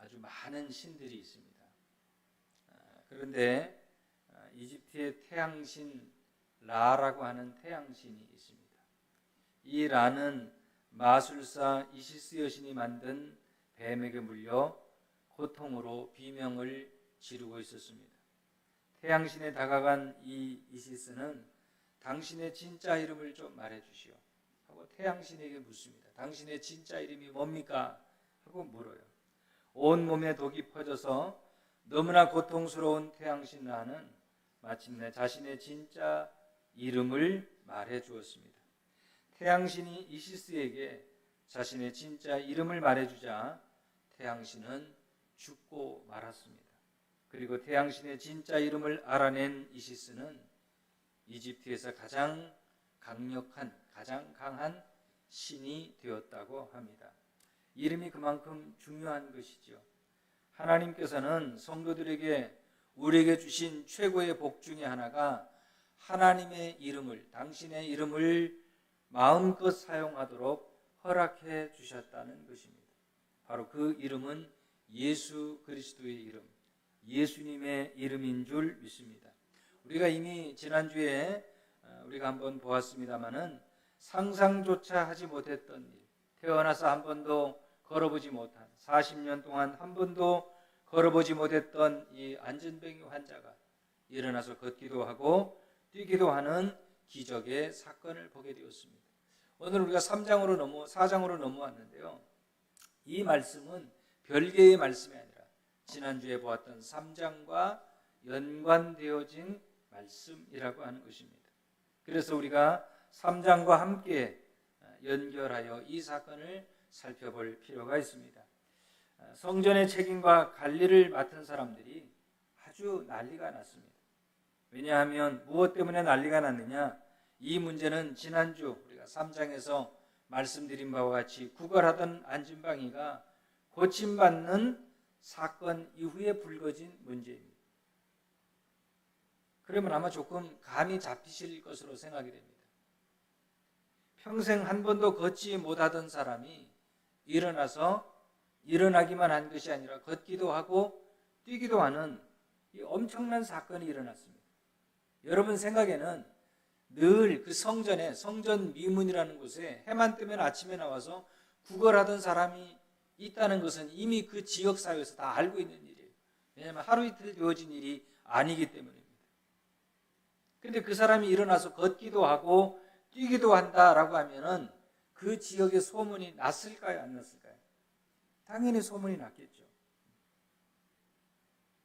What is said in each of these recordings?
아주 많은 신들이 있습니다. 그런데 이집트의 태양신 라라고 하는 태양신이 있습니다. 이 라는 마술사 이시스 여신이 만든 뱀에게 물려 고통으로 비명을 지르고 있었습니다. 태양신에 다가간 이 이시스는 당신의 진짜 이름을 좀 말해주시오 하고 태양신에게 묻습니다. 당신의 진짜 이름이 뭡니까? 하고 물어요. 온몸에 독이 퍼져서 너무나 고통스러운 태양신 라는 마침내 자신의 진짜 이름을 말해 주었습니다. 태양신이 이시스에게 자신의 진짜 이름을 말해주자 태양신은 죽고 말았습니다. 그리고 태양신의 진짜 이름을 알아낸 이시스는 이집트에서 가장 강력한, 가장 강한 신이 되었다고 합니다. 이름이 그만큼 중요한 것이죠. 하나님께서는 성도들에게 우리에게 주신 최고의 복 중에 하나가 하나님의 이름을, 당신의 이름을 마음껏 사용하도록 허락해 주셨다는 것입니다. 바로 그 이름은 예수 그리스도의 이름, 예수님의 이름인 줄 믿습니다. 우리가 이미 지난주에 우리가 한번 보았습니다마는 상상조차 하지 못했던 일, 태어나서 한 번도 걸어보지 못한 40년 동안 한 번도 걸어보지 못했던 이 안전병이 환자가 일어나서 걷기도 하고 뛰기도 하는 기적의 사건을 보게 되었습니다. 오늘 우리가 4장으로 넘어왔는데요. 이 말씀은 별개의 말씀이 아니라 지난주에 보았던 3장과 연관되어진 말씀이라고 하는 것입니다. 그래서 우리가 3장과 함께 연결하여 이 사건을 살펴볼 필요가 있습니다. 성전의 책임과 관리를 맡은 사람들이 아주 난리가 났습니다. 왜냐하면 무엇 때문에 난리가 났느냐? 이 문제는 지난주 우리가 3장에서 말씀드린 바와 같이 구걸하던 안진방이가 고침받는 사건 이후에 불거진 문제입니다. 그러면 아마 조금 감이 잡히실 것으로 생각이 됩니다. 평생 한 번도 걷지 못하던 사람이 일어나기만 한 것이 아니라 걷기도 하고 뛰기도 하는 이 엄청난 사건이 일어났습니다. 여러분 생각에는 늘 그 성전에 성전 미문이라는 곳에 해만 뜨면 아침에 나와서 구걸하던 사람이 있다는 것은 이미 그 지역 사회에서 다 알고 있는 일이에요. 왜냐하면 하루 이틀 되어진 일이 아니기 때문입니다. 그런데 그 사람이 일어나서 걷기도 하고 뛰기도 한다라고 하면은 그 지역에 소문이 났을까요? 안 났을까요? 당연히 소문이 났겠죠.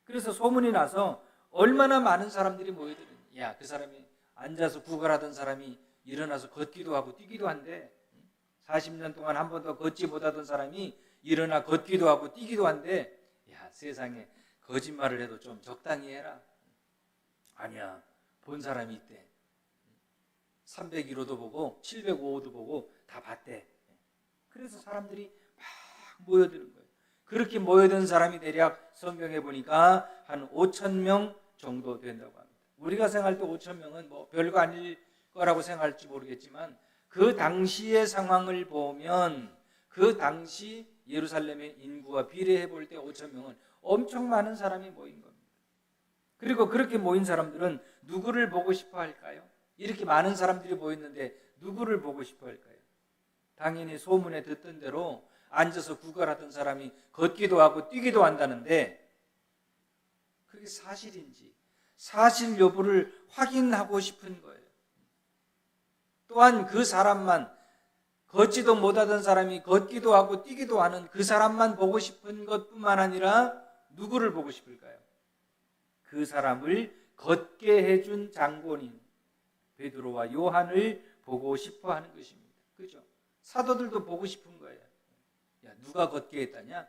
그래서 소문이 나서 얼마나 많은 사람들이 모여들었냐. 야, 그 사람이 앉아서 구걸하던 사람이 일어나서 걷기도 하고 뛰기도 한데 40년 동안 한 번도 걷지 못하던 사람이 일어나 걷기도 하고 뛰기도 한데 야, 세상에 거짓말을 해도 좀 적당히 해라. 아니야, 본 사람이 있대. 301호도 보고 705호도 보고 다 봤대. 그래서 사람들이 막 모여드는 거예요. 그렇게 모여든 사람이 대략 성경에 보니까 한 5,000명 정도 된다고 합니다. 우리가 생각할 때 5,000명은 뭐 별거 아닐 거라고 생각할지 모르겠지만 그 당시의 상황을 보면 그 당시 예루살렘의 인구와 비례해 볼 때 5,000명은 엄청 많은 사람이 모인 겁니다. 그리고 그렇게 모인 사람들은 누구를 보고 싶어 할까요? 이렇게 많은 사람들이 모였는데 누구를 보고 싶어 할까요? 당연히 소문에 듣던 대로 앉아서 구걸하던 사람이 걷기도 하고 뛰기도 한다는데 그게 사실인지 사실 여부를 확인하고 싶은 거예요. 또한 그 사람만, 걷지도 못하던 사람이 걷기도 하고 뛰기도 하는 그 사람만 보고 싶은 것뿐만 아니라 누구를 보고 싶을까요? 그 사람을 걷게 해준 장본인 베드로와 요한을 보고 싶어 하는 것입니다. 그죠? 사도들도 보고 싶은 거예요. 야, 누가 걷게 했다냐?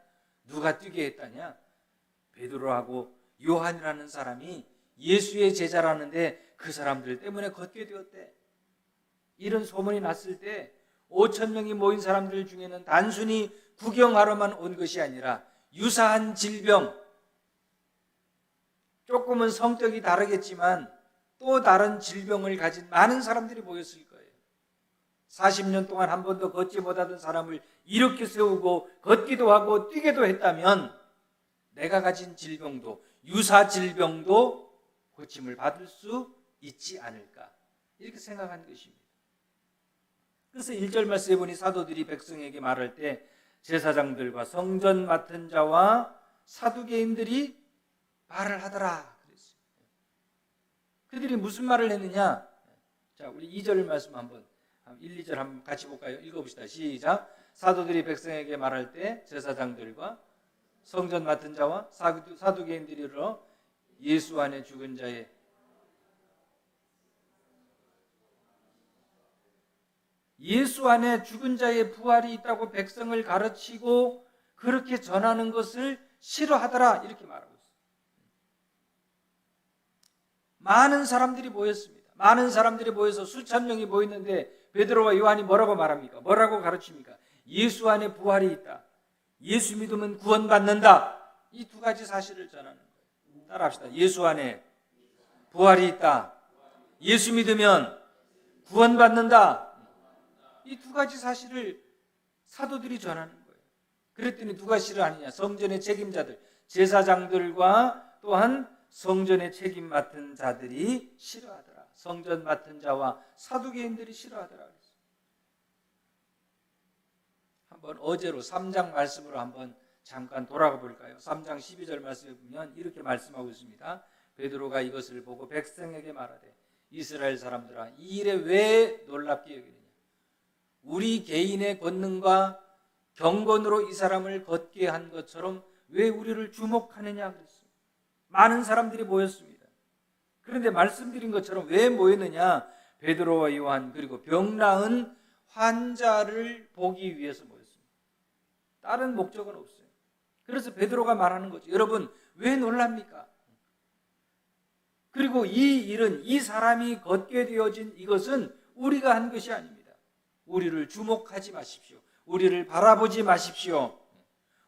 누가 뛰게 했다냐? 베드로하고 요한이라는 사람이 예수의 제자라는데 그 사람들 때문에 걷게 되었대. 이런 소문이 났을 때 5,000명이 모인 사람들 중에는 단순히 구경하러만 온 것이 아니라 유사한 질병, 조금은 성격이 다르겠지만 또 다른 질병을 가진 많은 사람들이 모였을 거예요. 40년 동안 한 번도 걷지 못하던 사람을 이렇게 세우고 걷기도 하고 뛰기도 했다면 내가 가진 질병도, 유사 질병도 고침을 받을 수 있지 않을까, 이렇게 생각한 것입니다. 그래서 1절 말씀에 보니 사도들이 백성에게 말할 때 제사장들과 성전 맡은 자와 사두개인들이 말을 하더라 그랬어요. 그들이 무슨 말을 했느냐? 자, 우리 2절 말씀 한번 1, 2절 한번 같이 볼까요? 읽어봅시다. 시작. 사도들이 백성에게 말할 때 제사장들과 성전 맡은 자와 사두개인들이 이르러 예수 안에 죽은 자의 부활이 있다고 백성을 가르치고 그렇게 전하는 것을 싫어하더라, 이렇게 말하고 있어요. 많은 사람들이 모였습니다. 많은 사람들이 모여서 수천 명이 모였는데 베드로와 요한이 뭐라고 말합니까? 뭐라고 가르칩니까? 예수 안에 부활이 있다, 예수 믿으면 구원받는다, 이 두 가지 사실을 전하는 거예요. 따라합시다. 예수 안에 부활이 있다, 예수 믿으면 구원받는다, 이 두 가지 사실을 사도들이 전하는 거예요. 그랬더니 누가 싫어하느냐? 성전의 책임자들, 제사장들과 또한 성전의 책임 맡은 자들이 싫어하더라. 성전 맡은 자와 사두개인들이 싫어하더라. 한번 어제로 3장 말씀으로 한번 잠깐 돌아가 볼까요? 3장 12절 말씀에 보면 이렇게 말씀하고 있습니다. 베드로가 이것을 보고 백성에게 말하되 이스라엘 사람들아, 이 일에 왜 놀랍게 여기느냐? 우리 개인의 권능과 경건으로 이 사람을 걷게 한 것처럼 왜 우리를 주목하느냐 그랬어요. 많은 사람들이 모였습니다. 그런데 말씀드린 것처럼 왜 모였느냐? 베드로와 요한 그리고 병 나은 환자를 보기 위해서 모였습니다. 다른 목적은 없어요. 그래서 베드로가 말하는 거죠. 여러분, 왜 놀랍니까? 그리고 이 일은, 이 사람이 걷게 되어진 이것은 우리가 한 것이 아닙니다. 우리를 주목하지 마십시오. 우리를 바라보지 마십시오.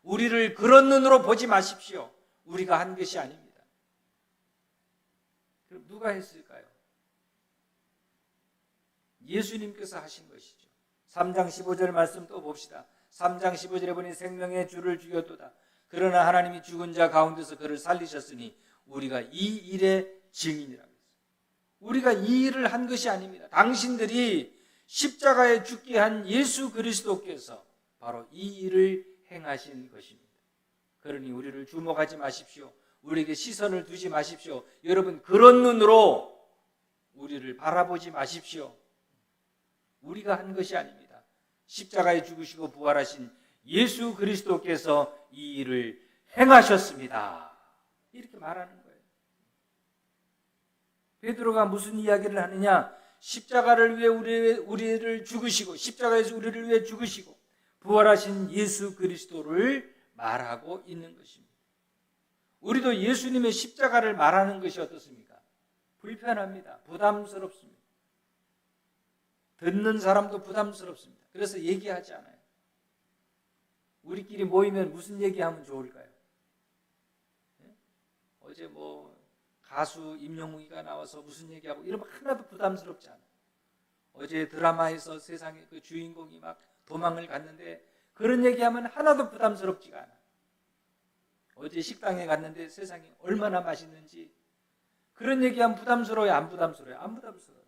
우리를 그런 눈으로 보지 마십시오. 우리가 한 것이 아닙니다. 그럼 누가 했을까요? 예수님께서 하신 것이죠. 3장 15절 말씀 또 봅시다. 3장 15절에 보니 생명의 주를 죽였도다. 그러나 하나님이 죽은 자 가운데서 그를 살리셨으니 우리가 이 일의 증인이라고 했어요. 우리가 이 일을 한 것이 아닙니다. 당신들이 십자가에 죽게 한 예수 그리스도께서 바로 이 일을 행하신 것입니다. 그러니 우리를 주목하지 마십시오. 우리에게 시선을 두지 마십시오. 여러분, 그런 눈으로 우리를 바라보지 마십시오. 우리가 한 것이 아닙니다. 십자가에 죽으시고 부활하신 예수 그리스도께서 이 일을 행하셨습니다. 이렇게 말하는 거예요. 베드로가 무슨 이야기를 하느냐? 십자가를 위해 우리를 죽으시고, 십자가에서 우리를 위해 죽으시고 부활하신 예수 그리스도를 말하고 있는 것입니다. 우리도 예수님의 십자가를 말하는 것이 어떻습니까? 불편합니다. 부담스럽습니다. 듣는 사람도 부담스럽습니다. 그래서 얘기하지 않아요. 우리끼리 모이면 무슨 얘기하면 좋을까요? 어제 가수 임영웅이가 나와서 무슨 얘기하고 이러면 하나도 부담스럽지 않아요. 어제 드라마에서 세상에 그 주인공이 막 도망을 갔는데 그런 얘기하면 하나도 부담스럽지가 않아요. 어제 식당에 갔는데 세상이 얼마나 맛있는지 그런 얘기하면 부담스러워요? 안 부담스러워요? 안 부담스러워요.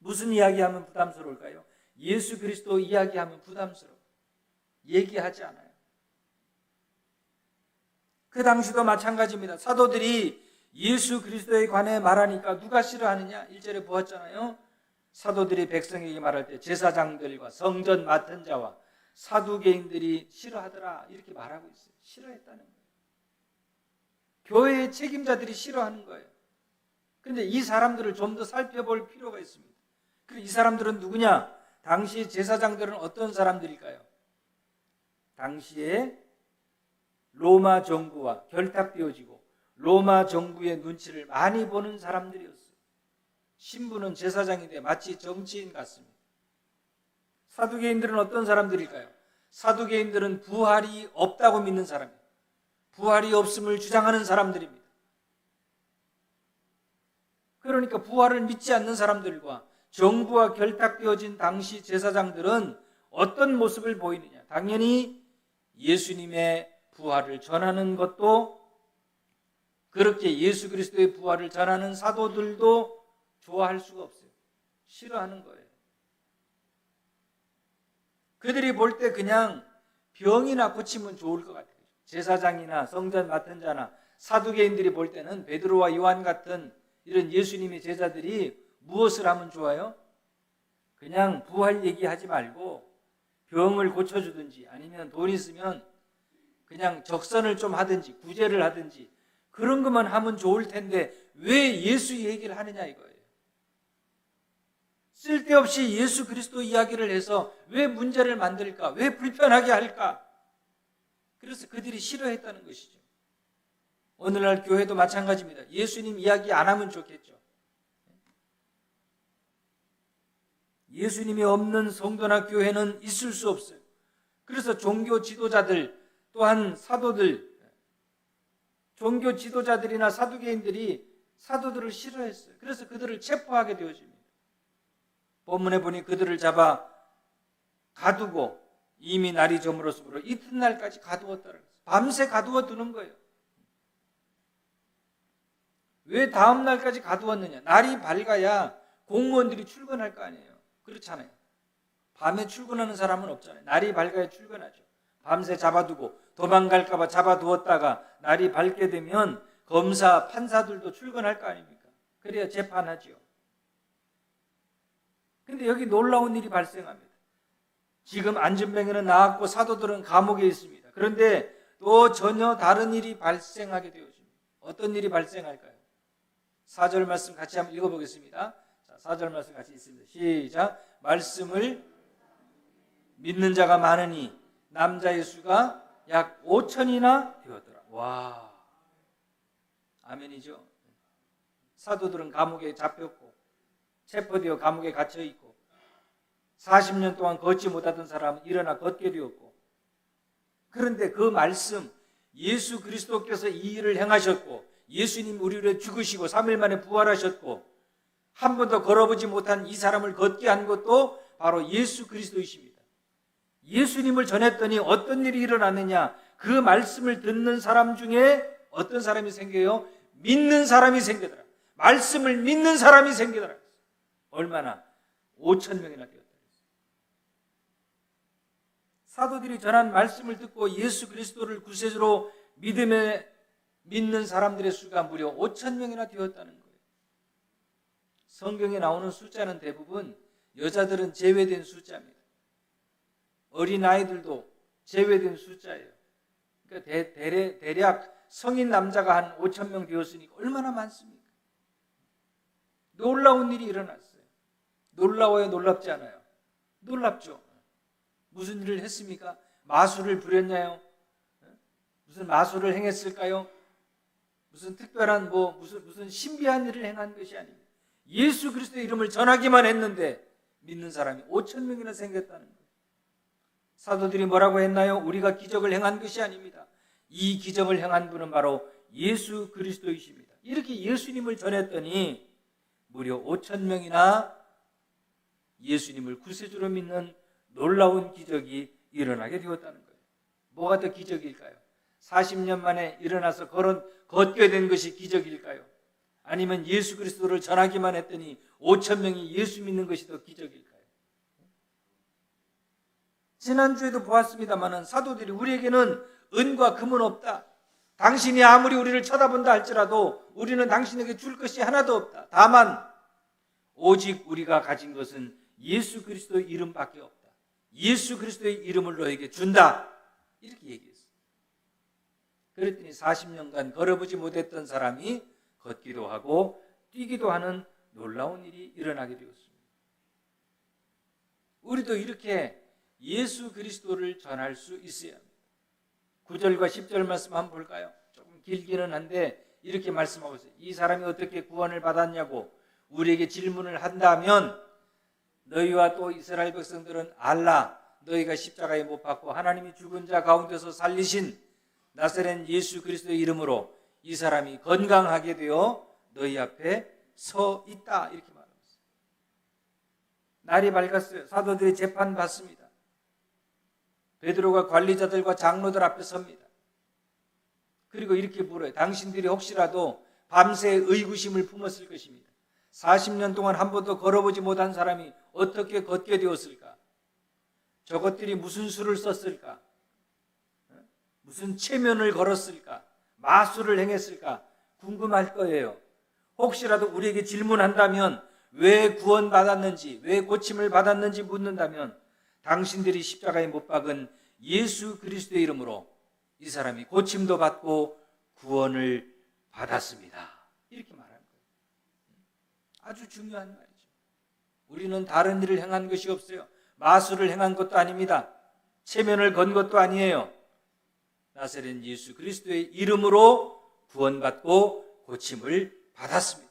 무슨 이야기하면 부담스러울까요? 예수 그리스도 이야기하면 부담스러워요. 얘기하지 않아요. 그 당시도 마찬가지입니다. 사도들이 예수 그리스도에 관해 말하니까 누가 싫어하느냐? 1절에 보았잖아요. 사도들이 백성에게 말할 때 제사장들과 성전 맡은 자와 사두개인들이 싫어하더라 이렇게 말하고 있어요. 싫어했다는 거예요. 교회의 책임자들이 싫어하는 거예요. 그런데 이 사람들을 좀 더 살펴볼 필요가 있습니다. 그리고 이 사람들은 누구냐? 당시 제사장들은 어떤 사람들일까요? 당시에 로마 정부와 결탁되어지고 로마 정부의 눈치를 많이 보는 사람들이었어요. 신부는 제사장인데 마치 정치인 같습니다. 사두개인들은 어떤 사람들일까요? 사두개인들은 부활이 없다고 믿는 사람입니다. 부활이 없음을 주장하는 사람들입니다. 그러니까 부활을 믿지 않는 사람들과 정부와 결탁되어진 당시 제사장들은 어떤 모습을 보이느냐? 당연히 예수님의 부활을 전하는 것도, 그렇게 예수 그리스도의 부활을 전하는 사도들도 좋아할 수가 없어요. 싫어하는 거예요. 그들이 볼 때 그냥 병이나 고치면 좋을 것 같아요. 제사장이나 성전 맡은 자나 사두개인들이 볼 때는 베드로와 요한 같은 이런 예수님의 제자들이 무엇을 하면 좋아요? 그냥 부활 얘기하지 말고 병을 고쳐주든지, 아니면 돈 있으면 그냥 적선을 좀 하든지 구제를 하든지 그런 것만 하면 좋을 텐데 왜 예수 얘기를 하느냐 이거예요. 쓸데없이 예수 그리스도 이야기를 해서 왜 문제를 만들까? 왜 불편하게 할까? 그래서 그들이 싫어했다는 것이죠. 오늘날 교회도 마찬가지입니다. 예수님 이야기 안 하면 좋겠죠. 예수님이 없는 성도나 교회는 있을 수 없어요. 그래서 종교 지도자들 또한 사도들, 종교 지도자들이나 사두개인들이 사도들을 싫어했어요. 그래서 그들을 체포하게 되어집니다. 본문에 보니 그들을 잡아 가두고 이미 날이 저물었으므로 이튿날까지 가두었다는 거예요. 밤새 가두어 두는 거예요. 왜 다음 날까지 가두었느냐? 날이 밝아야 공무원들이 출근할 거 아니에요. 그렇잖아요. 밤에 출근하는 사람은 없잖아요. 날이 밝아야 출근하죠. 밤새 잡아두고 도망갈까 봐 잡아두었다가 날이 밝게 되면 검사, 판사들도 출근할 거 아닙니까? 그래야 재판하죠. 근데 여기 놀라운 일이 발생합니다. 지금 안전병에는 나왔고 사도들은 감옥에 있습니다. 그런데 또 전혀 다른 일이 발생하게 되어집니다. 어떤 일이 발생할까요? 4절 말씀 같이 한번 읽어보겠습니다. 자, 4절 말씀 같이 있습니다. 시작. 말씀을 믿는 자가 많으니 남자의 수가 약 5천이나 되었더라. 와, 아멘이죠. 사도들은 감옥에 잡혔고 체포되어 감옥에 갇혀 있고 40년 동안 걷지 못하던 사람은 일어나 걷게 되었고, 그런데 그 말씀, 예수 그리스도께서 이 일을 행하셨고 예수님 우리를 죽으시고 3일 만에 부활하셨고 한 번도 걸어보지 못한 이 사람을 걷게 한 것도 바로 예수 그리스도이십니다. 예수님을 전했더니 어떤 일이 일어났느냐? 그 말씀을 듣는 사람 중에 어떤 사람이 생겨요? 믿는 사람이 생기더라. 말씀을 믿는 사람이 생기더라. 얼마나? 5천 명이나 되었다. 사도들이 전한 말씀을 듣고 예수 그리스도를 구세주로 믿는 사람들의 수가 무려 5천 명이나 되었다는 거예요. 성경에 나오는 숫자는 대부분 여자들은 제외된 숫자입니다. 어린아이들도 제외된 숫자예요. 그러니까 대략 성인 남자가 한 5천 명 되었으니까 얼마나 많습니까? 놀라운 일이 일어났어요. 놀라워요? 놀랍지 않아요? 놀랍죠. 무슨 일을 했습니까? 마술을 부렸나요? 무슨 마술을 행했을까요? 무슨 특별한 무슨 신비한 일을 행한 것이 아닙니다. 예수 그리스도의 이름을 전하기만 했는데 믿는 사람이 5천 명이나 생겼다는 거예요. 사도들이 뭐라고 했나요? 우리가 기적을 행한 것이 아닙니다. 이 기적을 행한 분은 바로 예수 그리스도이십니다. 이렇게 예수님을 전했더니 무려 5천 명이나 예수님을 구세주로 믿는 놀라운 기적이 일어나게 되었다는 거예요. 뭐가 더 기적일까요? 40년 만에 일어나서 걷게 된 것이 기적일까요? 아니면 예수 그리스도를 전하기만 했더니 5천 명이 예수 믿는 것이 더 기적일까요? 지난주에도 보았습니다마는 사도들이 우리에게는 은과 금은 없다. 당신이 아무리 우리를 쳐다본다 할지라도 우리는 당신에게 줄 것이 하나도 없다. 다만 오직 우리가 가진 것은 예수 그리스도의 이름밖에 없다. 예수 그리스도의 이름을 너에게 준다. 이렇게 얘기했어요. 그랬더니 40년간 걸어보지 못했던 사람이 걷기도 하고 뛰기도 하는 놀라운 일이 일어나게 되었습니다. 우리도 이렇게 예수 그리스도를 전할 수 있어야 합니다. 9절과 10절 말씀 한번 볼까요? 조금 길기는 한데 이렇게 말씀하고 있어요. 이 사람이 어떻게 구원을 받았냐고 우리에게 질문을 한다면 너희와 또 이스라엘 백성들은 알라. 너희가 십자가에 못 박고 하나님이 죽은 자 가운데서 살리신 나사렛 예수 그리스도의 이름으로 이 사람이 건강하게 되어 너희 앞에 서 있다. 이렇게 말합니다. 날이 밝았어요. 사도들이 재판 받습니다. 베드로가 관리자들과 장로들 앞에 섭니다. 그리고 이렇게 물어요. 당신들이 혹시라도 밤새 의구심을 품었을 것입니다. 40년 동안 한 번도 걸어보지 못한 사람이 어떻게 걷게 되었을까? 저것들이 무슨 수를 썼을까? 무슨 체면을 걸었을까? 마술을 행했을까? 궁금할 거예요. 혹시라도 우리에게 질문한다면 왜 구원받았는지, 왜 고침을 받았는지 묻는다면 당신들이 십자가에 못 박은 예수 그리스도의 이름으로 이 사람이 고침도 받고 구원을 받았습니다. 이렇게 말하는 거예요. 아주 중요한 말이죠. 우리는 다른 일을 행한 것이 없어요. 마술을 행한 것도 아닙니다. 체면을 건 것도 아니에요. 나사렛 예수 그리스도의 이름으로 구원받고 고침을 받았습니다.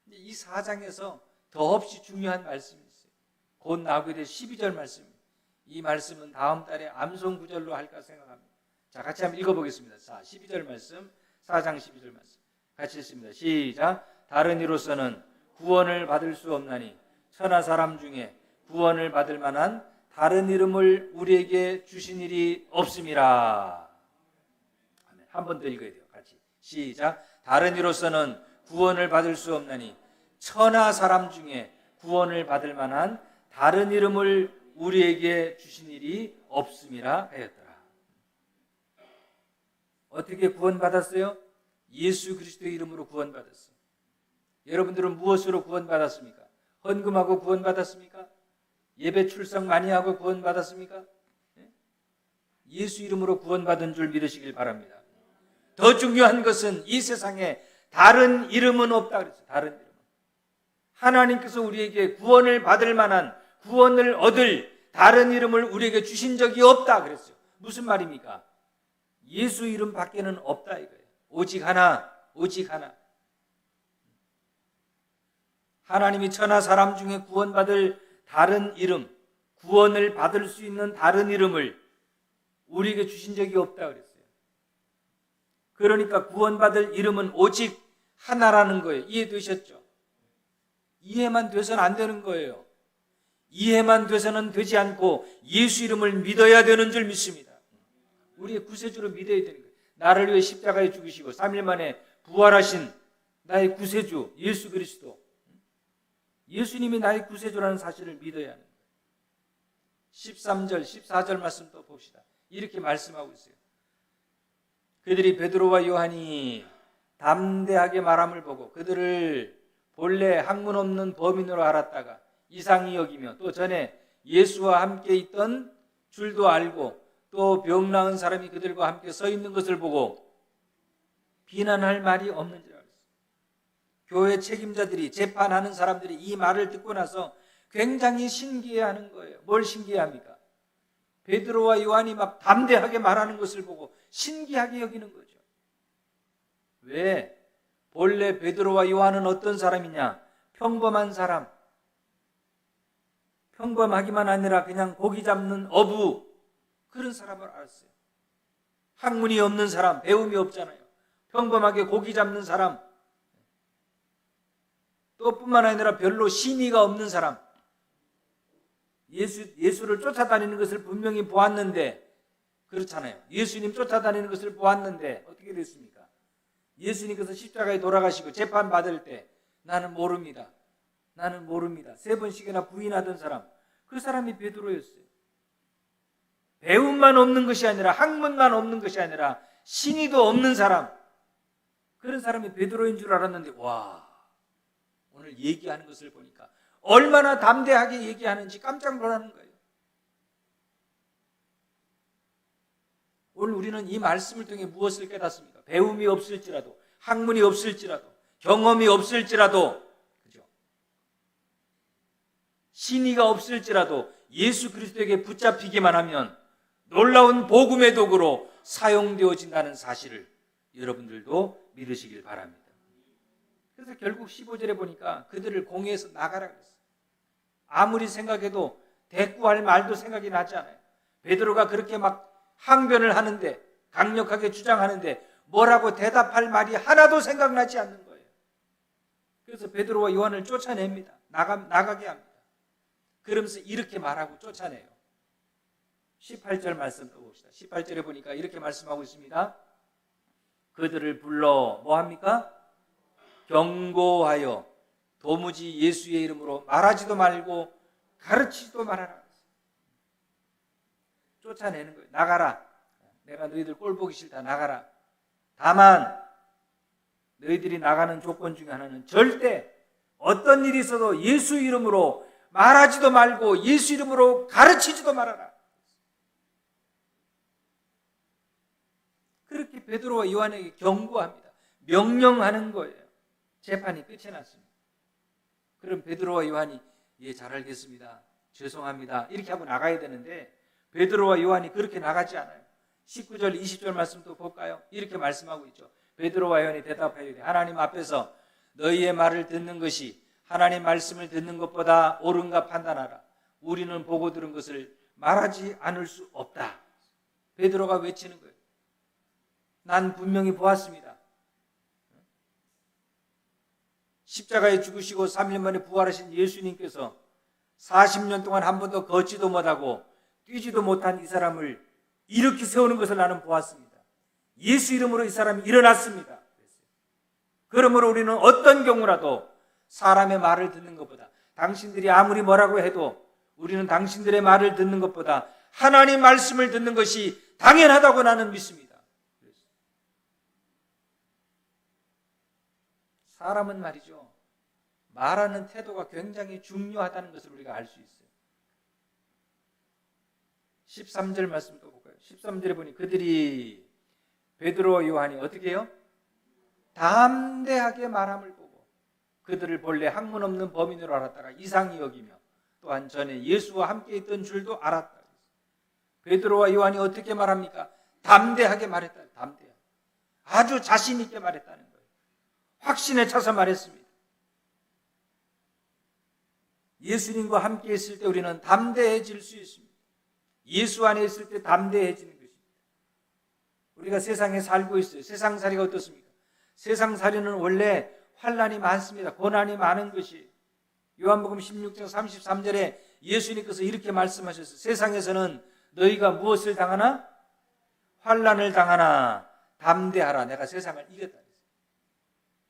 이 4장에서 더없이 중요한 말씀이 있어요. 곧 나오게 될 12절 말씀입니다. 이 말씀은 다음 달에 암송 구절로 할까 생각합니다. 자, 같이 한번 읽어보겠습니다. 자, 12절 말씀, 4장 12절 말씀 같이 읽습니다. 시작. 다른 이로서는 구원을 받을 수 없나니 천하 사람 중에 구원을 받을 만한 다른 이름을 우리에게 주신 일이 없음이라. 한 번 더 읽어야 돼요. 같이 시작. 다른 이로서는 구원을 받을 수 없나니 천하 사람 중에 구원을 받을 만한 다른 이름을 우리에게 주신 일이 없음이라 하였더라. 어떻게 구원받았어요? 예수 그리스도의 이름으로 구원받았어요. 여러분들은 무엇으로 구원받았습니까? 헌금하고 구원받았습니까? 예배 출석 많이 하고 구원받았습니까? 예수 이름으로 구원받은 줄 믿으시길 바랍니다. 더 중요한 것은 이 세상에 다른 이름은 없다 그랬어요. 다른 이름. 하나님께서 우리에게 구원을 받을 만한, 구원을 얻을 다른 이름을 우리에게 주신 적이 없다 그랬어요. 무슨 말입니까? 예수 이름 밖에는 없다 이거예요. 오직 하나, 오직 하나. 하나님이 천하 사람 중에 구원받을 다른 이름, 구원을 받을 수 있는 다른 이름을 우리에게 주신 적이 없다 그랬어요. 그러니까 구원받을 이름은 오직 하나라는 거예요. 이해되셨죠? 이해만 돼서는 안 되는 거예요. 이해만 돼서는 되지 않고 예수 이름을 믿어야 되는 줄 믿습니다. 우리의 구세주로 믿어야 되는 거예요. 나를 위해 십자가에 죽으시고 3일 만에 부활하신 나의 구세주 예수 그리스도, 예수님이 나의 구세주라는 사실을 믿어야 하는 거예요. 13절, 14절 말씀 또 봅시다. 이렇게 말씀하고 있어요. 그들이 베드로와 요한이 담대하게 말함을 보고 그들을 본래 학문 없는 범인으로 알았다가 이상히 여기며 또 전에 예수와 함께 있던 줄도 알고 또 병 나은 사람이 그들과 함께 서 있는 것을 보고 비난할 말이 없는지라 그랬어요. 교회 책임자들이, 재판하는 사람들이 이 말을 듣고 나서 굉장히 신기해하는 거예요. 뭘 신기해합니까? 베드로와 요한이 막 담대하게 말하는 것을 보고 신기하게 여기는 거죠. 왜? 본래 베드로와 요한은 어떤 사람이냐? 평범한 사람. 평범하기만 아니라 그냥 고기 잡는 어부, 그런 사람을 알았어요. 학문이 없는 사람, 배움이 없잖아요. 평범하게 고기 잡는 사람, 또 뿐만 아니라 별로 신의가 없는 사람, 예수를 쫓아다니는 것을 분명히 보았는데, 그렇잖아요. 예수님 쫓아다니는 것을 보았는데 어떻게 됐습니까? 예수님께서 십자가에 돌아가시고 재판받을 때 나는 모릅니다. 나는 모릅니다. 3번씩이나 부인하던 사람, 그 사람이 베드로였어요. 배움만 없는 것이 아니라, 학문만 없는 것이 아니라 신의도 없는 사람, 그런 사람이 베드로인 줄 알았는데, 와, 오늘 얘기하는 것을 보니까 얼마나 담대하게 얘기하는지 깜짝 놀라는 거예요. 오늘 우리는 이 말씀을 통해 무엇을 깨닫습니까? 배움이 없을지라도, 학문이 없을지라도, 경험이 없을지라도, 그죠? 신의가 없을지라도 예수 그리스도에게 붙잡히기만 하면 놀라운 복음의 도구로 사용되어진다는 사실을 여러분들도 믿으시길 바랍니다. 그래서 결국 15절에 보니까 그들을 공회에서 나가라 그랬어요. 아무리 생각해도 대꾸할 말도 생각이 나지 않아요. 베드로가 그렇게 막 항변을 하는데, 강력하게 주장하는데 뭐라고 대답할 말이 하나도 생각나지 않는 거예요. 그래서 베드로와 요한을 쫓아냅니다. 나가게 합니다. 그러면서 이렇게 말하고 쫓아내요. 18절 말씀 또 봅시다. 18절에 보니까 이렇게 말씀하고 있습니다. 그들을 불러 뭐합니까? 경고하여 도무지 예수의 이름으로 말하지도 말고 가르치지도 말아라. 쫓아내는 거예요. 나가라. 내가 너희들 꼴 보기 싫다. 나가라. 다만 너희들이 나가는 조건 중에 하나는 절대 어떤 일이 있어도 예수 이름으로 말하지도 말고 예수 이름으로 가르치지도 말아라. 그렇게 베드로와 요한에게 경고합니다. 명령하는 거예요. 재판이 끝이 났습니다. 그럼 베드로와 요한이 예, 잘 알겠습니다. 죄송합니다. 이렇게 하고 나가야 되는데 베드로와 요한이 그렇게 나가지 않아요. 19절 20절 말씀도 볼까요? 이렇게 말씀하고 있죠. 베드로와 요한이 대답하여 이르되 하나님 앞에서 너희의 말을 듣는 것이 하나님 말씀을 듣는 것보다 옳은가 판단하라. 우리는 보고 들은 것을 말하지 않을 수 없다. 베드로가 외치는 거예요. 난 분명히 보았습니다. 십자가에 죽으시고 3일 만에 부활하신 예수님께서 40년 동안 한 번도 걷지도 못하고 뛰지도 못한 이 사람을 이렇게 세우는 것을 나는 보았습니다. 예수 이름으로 이 사람이 일어났습니다. 그러므로 우리는 어떤 경우라도 사람의 말을 듣는 것보다 당신들이 아무리 뭐라고 해도 우리는 당신들의 말을 듣는 것보다 하나님 말씀을 듣는 것이 당연하다고 나는 믿습니다. 사람은 말이죠. 말하는 태도가 굉장히 중요하다는 것을 우리가 알 수 있어요. 13절 말씀 또 볼까요? 13절에 보니 그들이 베드로와 요한이 어떻게 해요? 담대하게 말함을 보고 그들을 본래 학문 없는 범인으로 알았다가 이상히 여기며 또한 전에 예수와 함께 있던 줄도 알았다. 베드로와 요한이 어떻게 말합니까? 담대하게 말했다. 담대하게. 아주 자신 있게 말했다는 거예요. 확신에 차서 말했습니다. 예수님과 함께 있을 때 우리는 담대해질 수 있습니다. 예수 안에 있을 때 담대해지는 것입니다. 우리가 세상에 살고 있어요. 세상살이가 어떻습니까? 세상살이는 원래 환난이 많습니다. 고난이 많은 것이. 요한복음 16장 33절에 예수님께서 이렇게 말씀하셨어요. 세상에서는 너희가 무엇을 당하나? 환난을 당하나 담대하라. 내가 세상을 이겼다.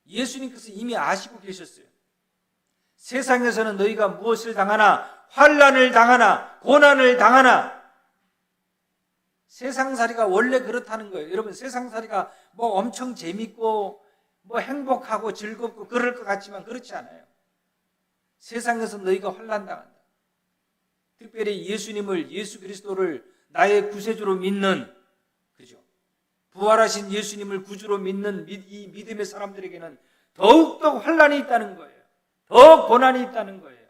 예수님께서 이미 아시고 계셨어요. 세상에서는 너희가 무엇을 당하나? 환난을 당하나 고난을 당하나. 세상살이가 원래 그렇다는 거예요. 여러분, 세상살이가 뭐 엄청 재밌고 뭐 행복하고 즐겁고 그럴 것 같지만 그렇지 않아요. 세상에서 너희가 환난 당한다. 특별히 예수님을, 예수 그리스도를 나의 구세주로 믿는, 그죠? 부활하신 예수님을 구주로 믿는 이 믿음의 사람들에게는 더욱더 환난이 있다는 거예요. 더 고난이 있다는 거예요.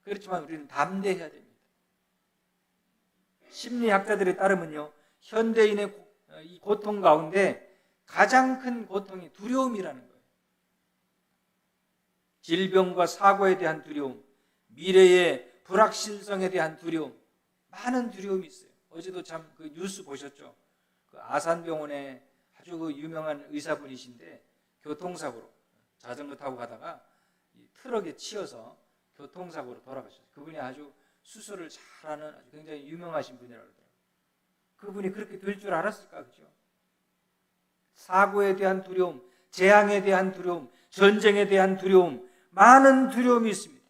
그렇지만 우리는 담대해야 됩니다. 심리학자들에 따르면요, 현대인의 이 고통 가운데 가장 큰 고통이 두려움이라는 거예요. 질병과 사고에 대한 두려움, 미래의 불확실성에 대한 두려움, 많은 두려움이 있어요. 어제도 참 그 뉴스 보셨죠? 그 아산병원에 아주 그 유명한 의사분이신데 교통사고로 자전거 타고 가다가 이 트럭에 치여서 교통사고로 돌아가셨어요. 그분이 아주 수술을 잘하는 아주 굉장히 유명하신 분이라고 그러더라고요. 그분이 그렇게 될 줄 알았을까? 그죠? 사고에 대한 두려움, 재앙에 대한 두려움, 전쟁에 대한 두려움, 많은 두려움이 있습니다.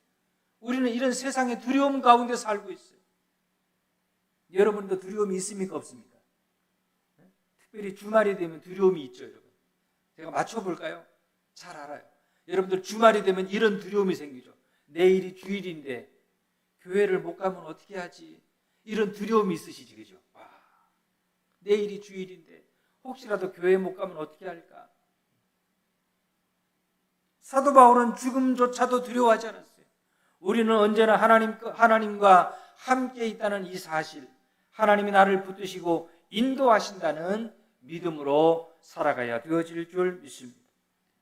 우리는 이런 세상의 두려움 가운데 살고 있어요. 여러분도 두려움이 있습니까? 없습니까? 특별히 주말이 되면 두려움이 있죠, 여러분. 제가 맞춰볼까요? 잘 알아요. 여러분들 주말이 되면 이런 두려움이 생기죠. 내일이 주일인데 교회를 못 가면 어떻게 하지? 이런 두려움이 있으시지, 그죠? 와, 내일이 주일인데 혹시라도 교회 못 가면 어떻게 할까? 사도 바울은 죽음조차도 두려워하지 않았어요. 우리는 언제나 하나님과 함께 있다는 이 사실, 하나님이 나를 붙드시고 인도하신다는 믿음으로 살아가야 되어질 줄 믿습니다.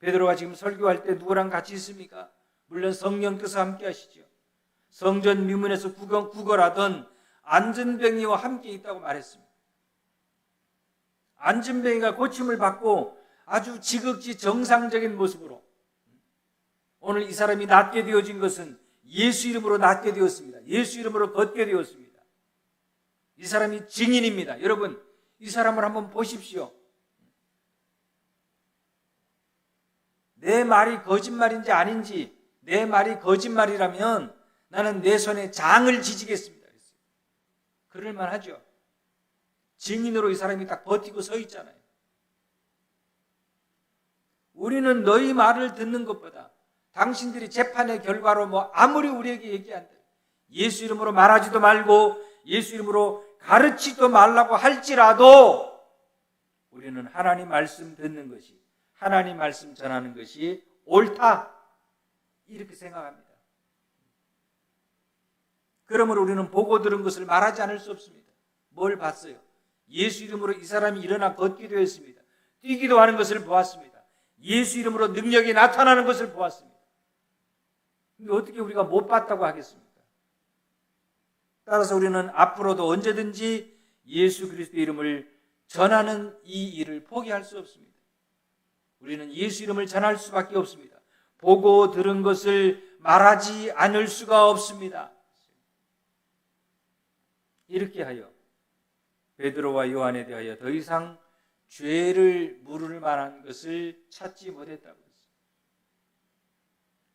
베드로가 지금 설교할 때 누구랑 같이 있습니까? 물론 성령께서 함께 하시죠. 성전 미문에서 구걸하던 안전뱅이와 함께 있다고 말했습니다. 안전뱅이가 고침을 받고 아주 지극히 정상적인 모습으로, 오늘 이 사람이 낫게 되어진 것은 예수 이름으로 낫게 되었습니다. 예수 이름으로 걷게 되었습니다. 이 사람이 증인입니다. 여러분, 이 사람을 한번 보십시오. 내 말이 거짓말인지 아닌지, 내 말이 거짓말이라면 나는 내 손에 장을 지지겠습니다. 그럴만 하죠. 증인으로 이 사람이 딱 버티고 서 있잖아요. 우리는 너희 말을 듣는 것보다 당신들이 재판의 결과로 아무리 우리에게 얘기한다, 예수 이름으로 말하지도 말고 예수 이름으로 가르치지도 말라고 할지라도 우리는 하나님 말씀 듣는 것이, 하나님 말씀 전하는 것이 옳다, 이렇게 생각합니다. 그러므로 우리는 보고 들은 것을 말하지 않을 수 없습니다. 뭘 봤어요? 예수 이름으로 이 사람이 일어나 걷기도 했습니다. 뛰기도 하는 것을 보았습니다. 예수 이름으로 능력이 나타나는 것을 보았습니다. 근데 어떻게 우리가 못 봤다고 하겠습니까? 따라서 우리는 앞으로도 언제든지 예수 그리스도의 이름을 전하는 이 일을 포기할 수 없습니다. 우리는 예수 이름을 전할 수밖에 없습니다. 보고 들은 것을 말하지 않을 수가 없습니다. 이렇게 하여 베드로와 요한에 대하여 더 이상 죄를 물을 만한 것을 찾지 못했다고 했습니다.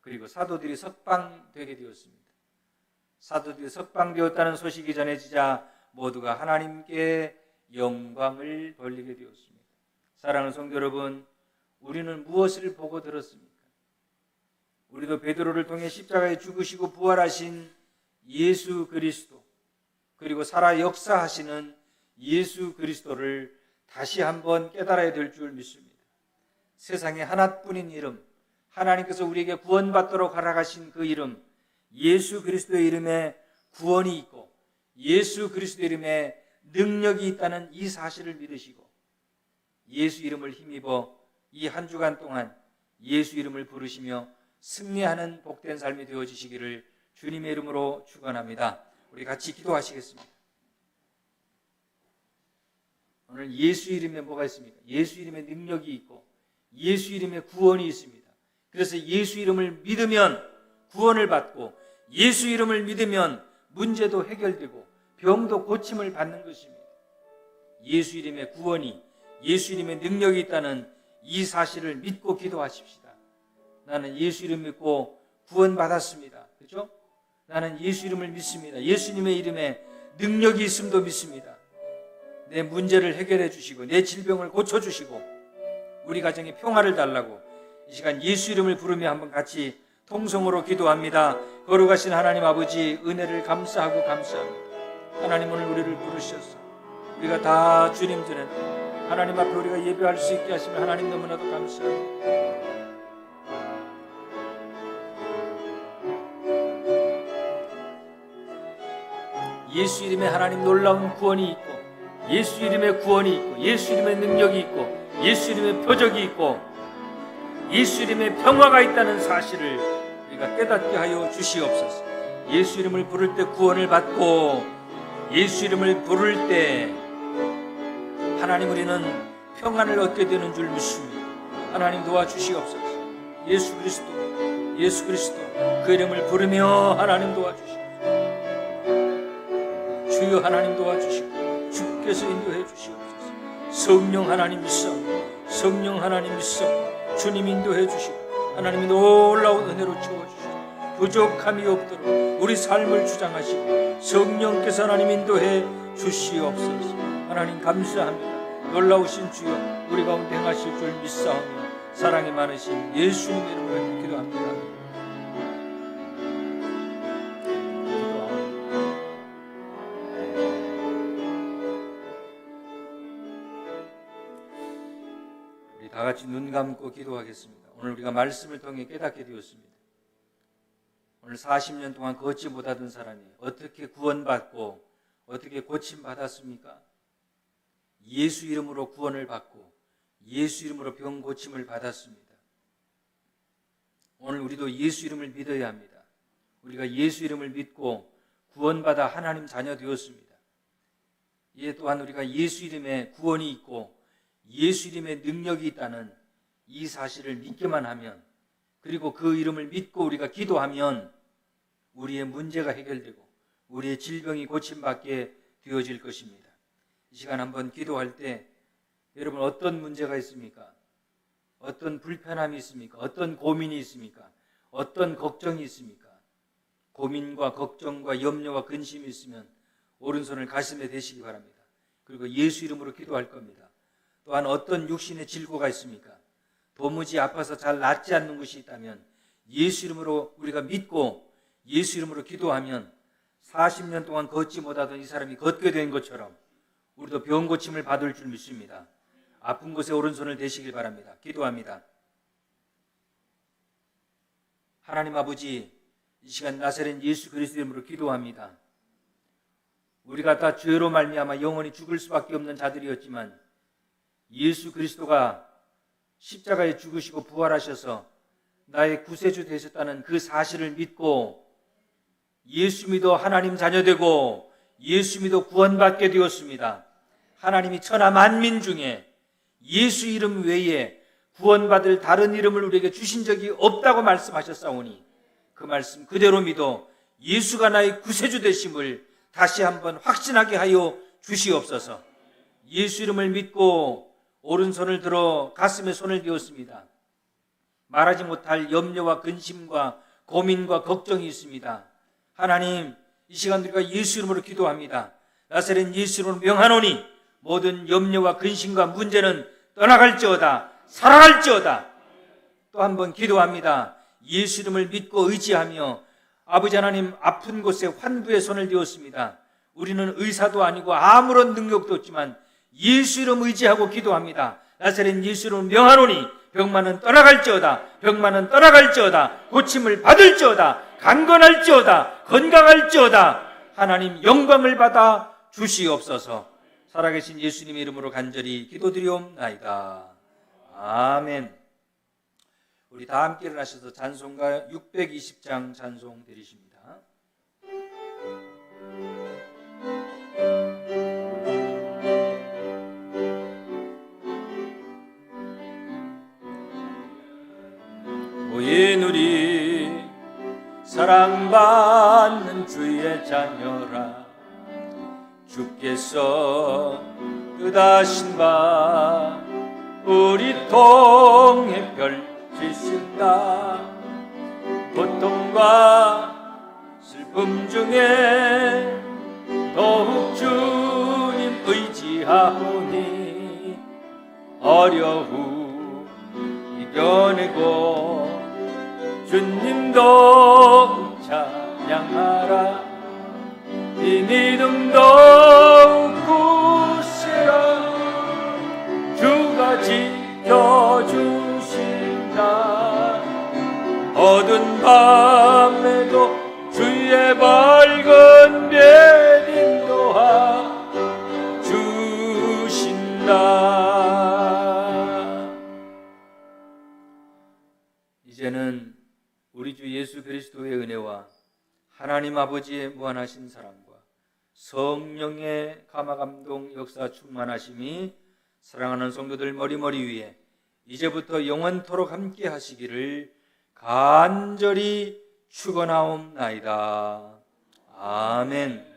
그리고 사도들이 석방되게 되었습니다. 사도들이 석방되었다는 소식이 전해지자 모두가 하나님께 영광을 돌리게 되었습니다. 사랑하는 성도 여러분, 우리는 무엇을 보고 들었습니까? 우리도 베드로를 통해 십자가에 죽으시고 부활하신 예수 그리스도, 그리고 살아 역사하시는 예수 그리스도를 다시 한번 깨달아야 될 줄 믿습니다. 세상에 하나뿐인 이름, 하나님께서 우리에게 구원받도록 허락하신 그 이름, 예수 그리스도의 이름에 구원이 있고 예수 그리스도의 이름에 능력이 있다는 이 사실을 믿으시고 예수 이름을 힘입어 이 한 주간 동안 예수 이름을 부르시며 승리하는 복된 삶이 되어지시기를 주님의 이름으로 축원합니다. 우리 같이 기도하시겠습니다. 오늘 예수 이름에 뭐가 있습니까? 예수 이름에 능력이 있고 예수 이름에 구원이 있습니다. 그래서 예수 이름을 믿으면 구원을 받고 예수 이름을 믿으면 문제도 해결되고 병도 고침을 받는 것입니다. 예수 이름에 구원이, 예수 이름에 능력이 있다는 이 사실을 믿고 기도하십시다. 나는 예수 이름 믿고 구원받았습니다. 그렇죠? 나는 예수 이름을 믿습니다. 예수님의 이름에 능력이 있음도 믿습니다. 내 문제를 해결해 주시고 내 질병을 고쳐주시고 우리 가정에 평화를 달라고 이 시간 예수 이름을 부르며 한번 같이 통성으로 기도합니다. 거룩하신 하나님 아버지, 은혜를 감사하고 감사합니다. 하나님, 오늘 우리를 부르셔서 우리가 다 주님 전에 하나님 앞에 우리가 예배할 수 있게 하시면 하나님 너무나도 감사합니다. 예수 이름에 하나님 놀라운 구원이 있고 예수 이름에 구원이 있고 예수 이름에 능력이 있고 예수 이름에 표적이 있고 예수 이름에 평화가 있다는 사실을 우리가 깨닫게 하여 주시옵소서. 예수 이름을 부를 때 구원을 받고 예수 이름을 부를 때 하나님 우리는 평안을 얻게 되는 줄 믿습니다. 하나님 도와주시옵소서. 예수 그리스도 그 이름을 부르며 하나님 도와주시옵소서. 주여 하나님 도와주시고 주께서 인도해 주시옵소서. 성령 하나님 믿사옵니다. 성령 하나님 믿사옵니다. 주님 인도해 주시고 하나님이 놀라운 은혜로 채워주시고 부족함이 없도록 우리 삶을 주장하시고 성령께서 하나님 인도해 주시옵소서. 하나님 감사합니다. 놀라우신 주여 우리 가운데 행하실 줄 믿사오며 사랑이 많으신 예수님의 이름으로 기도합니다. 다 같이 눈 감고 기도하겠습니다. 오늘 우리가 말씀을 통해 깨닫게 되었습니다. 오늘 40년 동안 걷지 못하던 사람이 어떻게 구원받고 어떻게 고침받았습니까? 예수 이름으로 구원을 받고 예수 이름으로 병 고침을 받았습니다. 오늘 우리도 예수 이름을 믿어야 합니다. 우리가 예수 이름을 믿고 구원받아 하나님 자녀 되었습니다. 이에 또한 우리가 예수 이름에 구원이 있고 예수 이름의 능력이 있다는 이 사실을 믿기만 하면, 그리고 그 이름을 믿고 우리가 기도하면 우리의 문제가 해결되고 우리의 질병이 고침받게 되어질 것입니다. 이 시간 한번 기도할 때 여러분 어떤 문제가 있습니까? 어떤 불편함이 있습니까? 어떤 고민이 있습니까? 어떤 걱정이 있습니까? 고민과 걱정과 염려와 근심이 있으면 오른손을 가슴에 대시기 바랍니다. 그리고 예수 이름으로 기도할 겁니다. 또한 어떤 육신의 질고가 있습니까? 도무지 아파서 잘 낫지 않는 것이 있다면 예수 이름으로 우리가 믿고 예수 이름으로 기도하면 40년 동안 걷지 못하던 이 사람이 걷게 된 것처럼 우리도 병 고침을 받을 줄 믿습니다. 아픈 곳에 오른손을 대시길 바랍니다. 기도합니다. 하나님 아버지, 이 시간 나사렛 예수 그리스도 이름으로 기도합니다. 우리가 다 죄로 말미암아 영원히 죽을 수밖에 없는 자들이었지만 예수 그리스도가 십자가에 죽으시고 부활하셔서 나의 구세주 되셨다는 그 사실을 믿고 예수 믿어 하나님 자녀되고 예수 믿어 구원받게 되었습니다. 하나님이 천하 만민 중에 예수 이름 외에 구원받을 다른 이름을 우리에게 주신 적이 없다고 말씀하셨사오니 그 말씀 그대로 믿어 예수가 나의 구세주 되심을 다시 한번 확신하게 하여 주시옵소서. 예수 이름을 믿고 오른손을 들어 가슴에 손을 대었습니다. 말하지 못할 염려와 근심과 고민과 걱정이 있습니다. 하나님, 이 시간 우리가 예수 이름으로 기도합니다. 나사렛 예수 이름으로 명하노니 모든 염려와 근심과 문제는 떠나갈지어다, 살아갈지어다. 또 한 번 기도합니다. 예수 이름을 믿고 의지하며 아버지 하나님 아픈 곳에 환부의 손을 대었습니다. 우리는 의사도 아니고 아무런 능력도 없지만 예수 이름 의지하고 기도합니다. 나사렛 예수 이름을 명하노니 병만은 떠나갈지어다, 병만은 떠나갈지어다, 고침을 받을지어다, 강건할지어다, 건강할지어다. 하나님 영광을 받아 주시옵소서. 살아계신 예수님의 이름으로 간절히 기도드리옵나이다. 아멘. 우리 다 함께 일어나셔서 찬송가 620장 찬송 드리십니다. 모인 우리 사랑받는 주의 자녀라. 주께서 뜻하신 바 우리 통해 펼치신다. 고통과 슬픔 중에 더욱 주님 의지하오니 어려움 이겨내고 주님도 찬양하라. 이 믿음 더욱 굳세라. 주가 지켜주신다. 어두운 밤에도 주의 밝은 빛 인도하 주신다. 이제는 우리 주 예수 그리스도의 은혜와 하나님 아버지의 무한하신 사랑과 성령의 감화감동 역사 충만하심이 사랑하는 성도들 머리머리 위에 이제부터 영원토록 함께 하시기를 간절히 축원하옵나이다. 아멘.